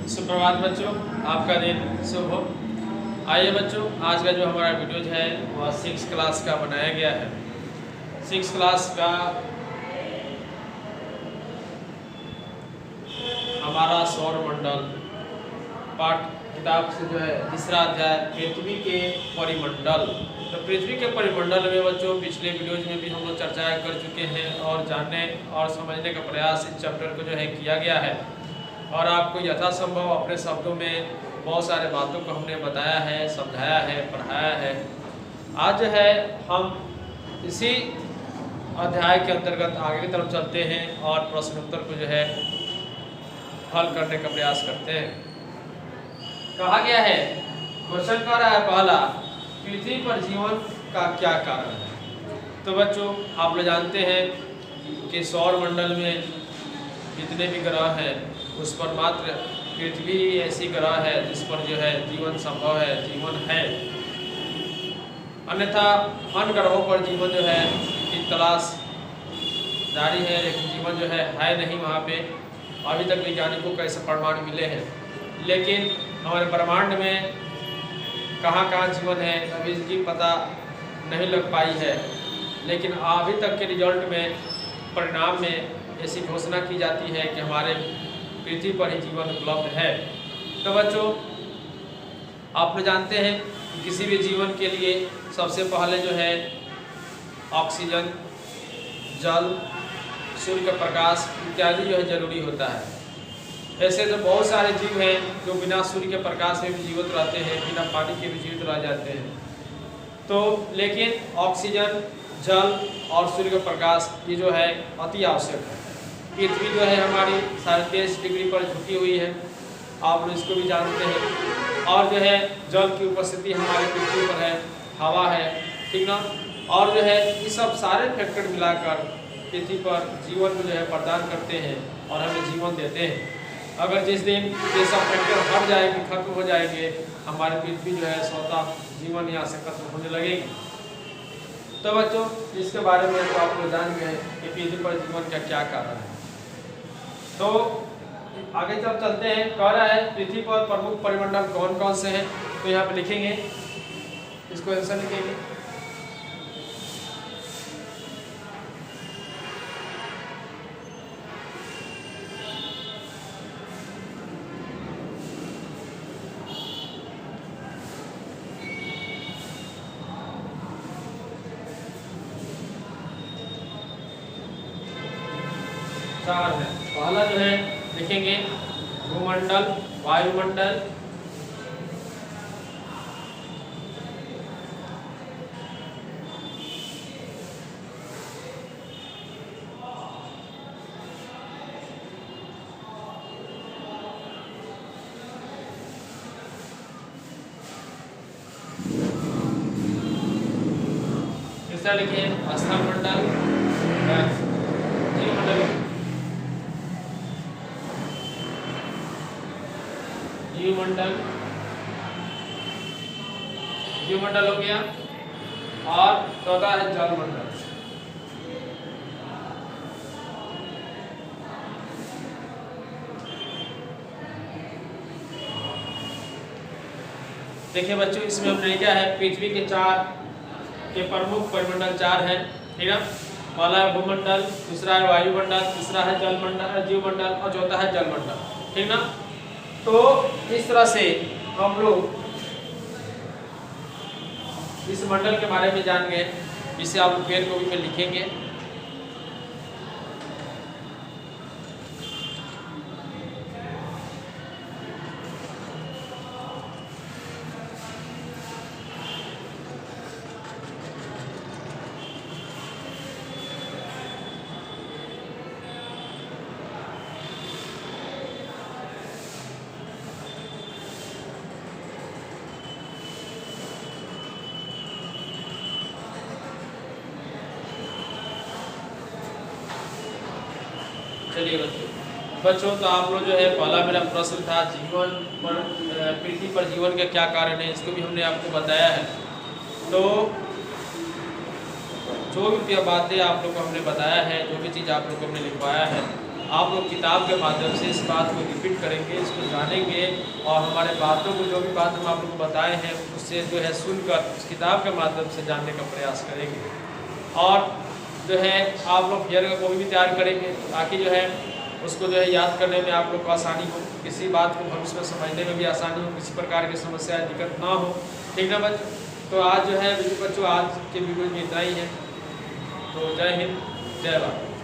सुप्रभात बच्चों, आपका दिन शुभ हो। आइए बच्चों, आज का जो हमारा वीडियो है वह 6 क्लास का बनाया गया है। 6 क्लास का हमारा सौरमंडल पाठ किताब से जो है तीसरा अध्याय पृथ्वी के परिमंडल। तो पृथ्वी के परिमंडल में बच्चों पिछले वीडियोज में भी हम लोग चर्चा कर चुके हैं और जानने और समझने का प्रयास इस चैप्टर को जो है किया गया है और आपको यथासंभव अपने शब्दों में बहुत सारे बातों को हमने बताया है, समझाया है, पढ़ाया है। आज जो है हम इसी अध्याय के अंतर्गत आगे की तरफ चलते हैं और प्रश्नोत्तर को जो है हल करने का प्रयास करते हैं। कहा गया है, क्वेश्चन कह रहा है पहला, पृथ्वी पर जीवन का क्या कारण है। तो बच्चों आप लोग जानते हैं कि सौर मंडल में जितने भी ग्रह हैं उस पर मात्र पृथ्वी ऐसी ग्रह है जिस पर जो है जीवन संभव है, जीवन है। अन्यथा अन्य ग्रहों पर जीवन जो है की तलाश जारी है, लेकिन जीवन जो है नहीं वहाँ पे। अभी तक वैज्ञानिकों को ऐसे प्रमाण मिले हैं, लेकिन हमारे ब्रह्मांड में कहाँ कहाँ जीवन है अभी इसकी पता नहीं लग पाई है। लेकिन अभी तक के रिजल्ट में, परिणाम में ऐसी घोषणा की जाती है कि हमारे पृथ्वी पर ही जीवन उपलब्ध है। तो बच्चों आप लोग जानते हैं कि किसी भी जीवन के लिए सबसे पहले जो है ऑक्सीजन, जल, सूर्य का प्रकाश इत्यादि जो है जरूरी होता है। ऐसे तो बहुत सारे जीव हैं जो बिना सूर्य के प्रकाश में भी जीवित रहते हैं, बिना पानी के भी जीवित रह जाते हैं। तो लेकिन ऑक्सीजन, जल और सूर्य का प्रकाश ये जो है अति आवश्यक है। पृथ्वी जो है हमारी 23.5 डिग्री पर झुकी हुई है, आप लोग इसको भी जानते हैं। और जो है जल की उपस्थिति हमारे पृथ्वी पर है, हवा है, ठीक ना। और जो है ये सब सारे फैक्टर मिलाकर पृथ्वी पर जीवन को जो है प्रदान करते हैं और हमें जीवन देते हैं। अगर जिस दिन ये सब फैक्टर हट जाएंगे, खत्म हो जाएंगे, हमारी पृथ्वी जो है स्वतः जीवन यहाँ से खत्म होने लगेगी। तो बच्चों इसके बारे में तो आप लोग जान गए कि पृथ्वी पर जीवन का क्या कारण है। तो आगे जब चलते हैं, कह रहा है पृथ्वी पर प्रमुख परिमंडल कौन कौन से हैं। तो यहाँ पे लिखेंगे, इसको आंसर लिखेंगे। चार है। पहला जो है लिखेंगे भूमंडल, वायुमंडल, तीसरा लिखिए स्थलमंडल, जीवमंडल, जीवमंडल हो गया। और चौथा है जलमंडल। देखिए बच्चों इसमें हमने लिखा है पृथ्वी के प्रमुख परिमंडल 4 हैं, ठीक है। पहला है भूमंडल, दूसरा है वायुमंडल, तीसरा है जलमंडल, जीवमंडल और चौथा है जलमंडल, ठीक ना। तो इस तरह से हम लोग इस मंडल के बारे में जान गए, जिसे आप पेड़ कॉपी में लिखेंगे। चलिए बच्चों तो आप लोग जो है पहला मेरा प्रश्न था जीवन पर, पृथ्वी पर जीवन का क्या कारण है, इसको भी हमने आपको बताया है। तो जो भी बातें आप लोग को हमने बताया है, जो भी चीज़ आप लोग को हमने लिखवाया है, आप लोग किताब के माध्यम से इस बात को रिपीट करेंगे, इसको जानेंगे और हमारे बातों को, जो भी बात हम आप लोग को बताए हैं उससे जो है सुनकर उस किताब के माध्यम से जानने का प्रयास करेंगे। और जो है आप लोग फियर का कॉपी भी तैयार करेंगे ताकि जो है उसको जो है याद करने में आप लोग को आसानी हो, किसी बात को भविष्य में समझने में भी आसानी हो, किसी प्रकार की समस्या दिक्कत ना हो। ठीक ना बच्चों? तो आज जो है बच्चों आज के वीडियो में इतना ही है। तो जय हिंद, जय भारत।